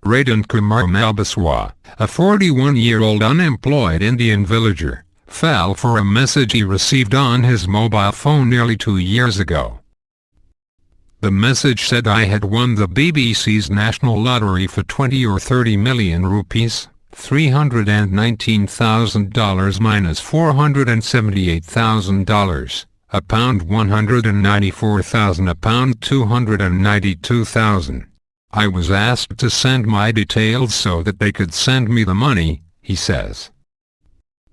Radhan Kumar Malbaswa, a 41-year-old unemployed Indian villager, fell for a message he received on his mobile phone nearly 2 years ago. The message said I had won the BBC's national lottery for 20 or 30 million rupees, $319,000 minus $478,000, £194,000, £292,000. I was asked to send my details so that they could send me the money, he says.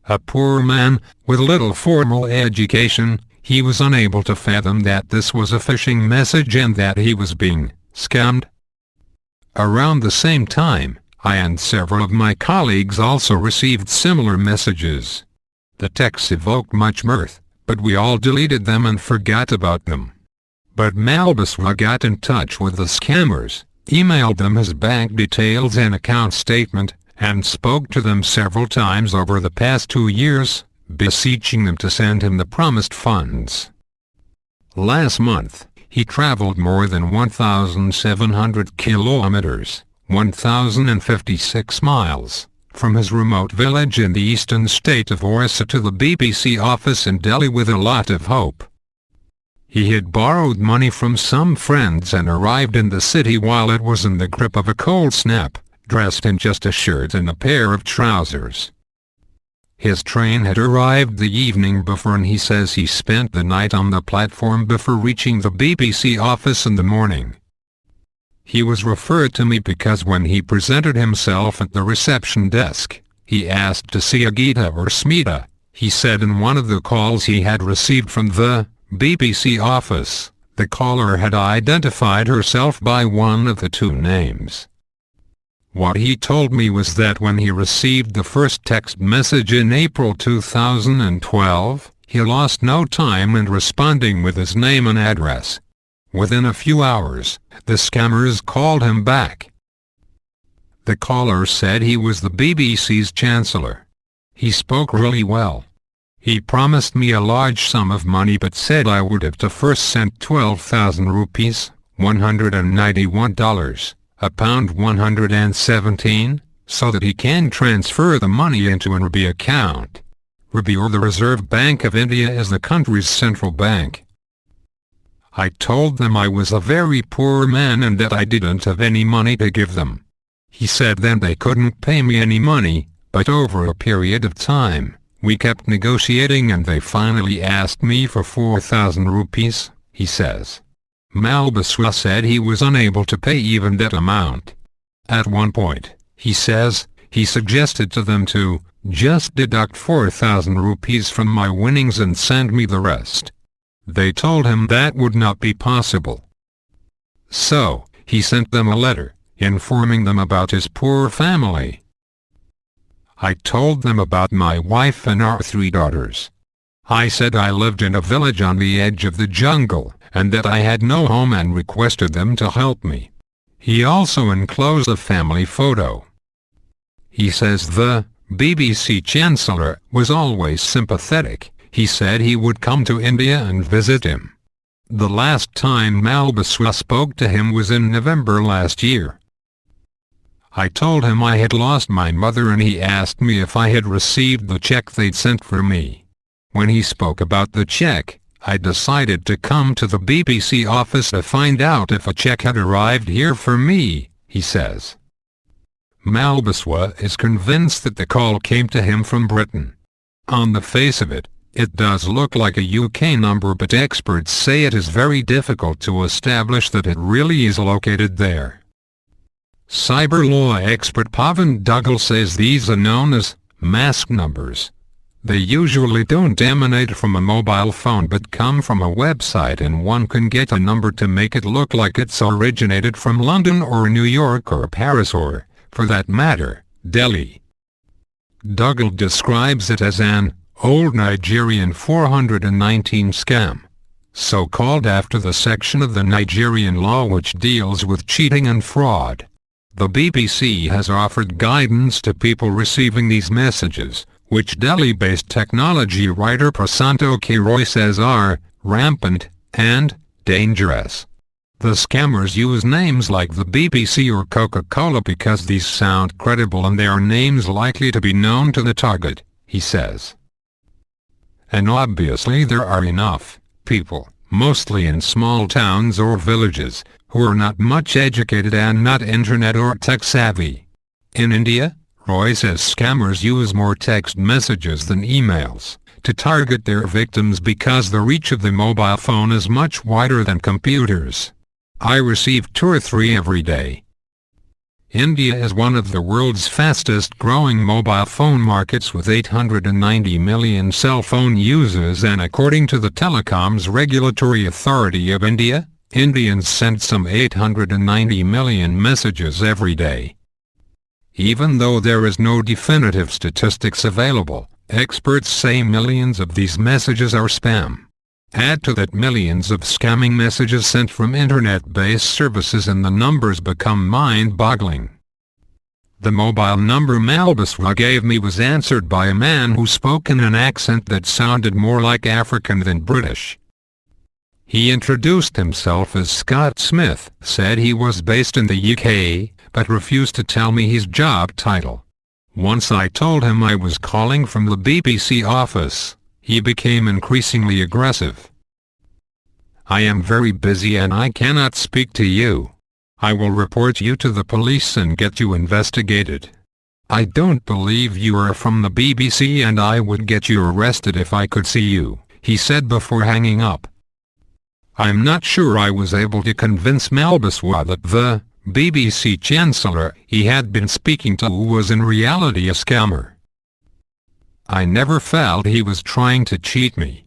A poor man, with little formal education, he was unable to fathom that this was a phishing message and that he was being scammed. Around the same time, I and several of my colleagues also received similar messages. The texts evoked much mirth, but we all deleted them and forgot about them. But Malbaswa got in touch with the scammers, emailed them his bank details and account statement, and spoke to them several times over the past 2 years, beseeching them to send him the promised funds. Last month, he traveled more than 1,700 kilometers, 1,056 miles, from his remote village in the eastern state of Orissa to the BBC office in Delhi with a lot of hope. He had borrowed money from some friends and arrived in the city while it was in the grip of a cold snap, dressed in just a shirt and a pair of trousers. His train had arrived the evening before and he says he spent the night on the platform before reaching the BBC office in the morning. He was referred to me because when he presented himself at the reception desk, he asked to see Agita or Smita, he said in one of the calls he had received from the BBC office. The caller had identified herself by one of the two names. What he told me was that when he received the first text message in April 2012, he lost no time in responding with his name and address. Within a few hours, the scammers called him back. The caller said he was the BBC's chancellor. He spoke really well. He promised me a large sum of money but said I would have to first send 12,000 rupees, $191, £117, so that he can transfer the money into an RBI account. RBI, or the Reserve Bank of India, is the country's central bank. I told them I was a very poor man and that I didn't have any money to give them. He said then they couldn't pay me any money, but over a period of time, we kept negotiating and they finally asked me for 4,000 rupees, he says. Malbaswa said he was unable to pay even that amount. At one point, he says, he suggested to them to just deduct 4,000 rupees from my winnings and send me the rest. They told him that would not be possible. So, he sent them a letter, informing them about his poor family. I told them about my wife and our 3 daughters. I said I lived in a village on the edge of the jungle, and that I had no home and requested them to help me. He also enclosed a family photo. He says the BBC Chancellor was always sympathetic. He said he would come to India and visit him. The last time Malbaswa spoke to him was in November last year. I told him I had lost my mother and he asked me if I had received the check they'd sent for me. When he spoke about the check, I decided to come to the BBC office to find out if a check had arrived here for me, he says. Malbaswa is convinced that the call came to him from Britain. On the face of it, it does look like a UK number, but experts say it is very difficult to establish that it really is located there. Cyber law expert Pavan Duggal says these are known as masked numbers. They usually don't emanate from a mobile phone but come from a website, and one can get a number to make it look like it's originated from London or New York or Paris or, for that matter, Delhi. Duggal describes it as an old Nigerian 419 scam, so called after the section of the Nigerian law which deals with cheating and fraud. The BBC has offered guidance to people receiving these messages, which Delhi-based technology writer Prasanto K. Roy says are rampant and dangerous. The scammers use names like the BBC or Coca-Cola because these sound credible and they are names likely to be known to the target, he says. And obviously there are enough people, mostly in small towns or villages, who are not much educated and not internet or tech savvy. In India, Roy says scammers use more text messages than emails to target their victims because the reach of the mobile phone is much wider than computers. I receive 2 or 3 every day. India is one of the world's fastest growing mobile phone markets with 890 million cell phone users, and according to the Telecoms Regulatory Authority of India, Indians send some 890 million messages every day. Even though there is no definitive statistics available, experts say millions of these messages are spam. Add to that millions of scamming messages sent from internet-based services and the numbers become mind-boggling. The mobile number Malbaswa gave me was answered by a man who spoke in an accent that sounded more like African than British. He introduced himself as Scott Smith, said he was based in the UK, but refused to tell me his job title. Once I told him I was calling from the BBC office, he became increasingly aggressive. I am very busy and I cannot speak to you. I will report you to the police and get you investigated. I don't believe you are from the BBC and I would get you arrested if I could see you, he said before hanging up. I'm not sure I was able to convince Malbaswa that the BBC Chancellor he had been speaking to was in reality a scammer. I never felt he was trying to cheat me.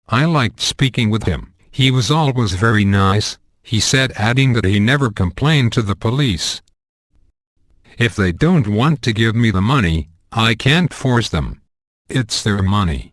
I liked speaking with him. He was always very nice, he said, adding that he never complained to the police. If they don't want to give me the money, I can't force them. It's their money.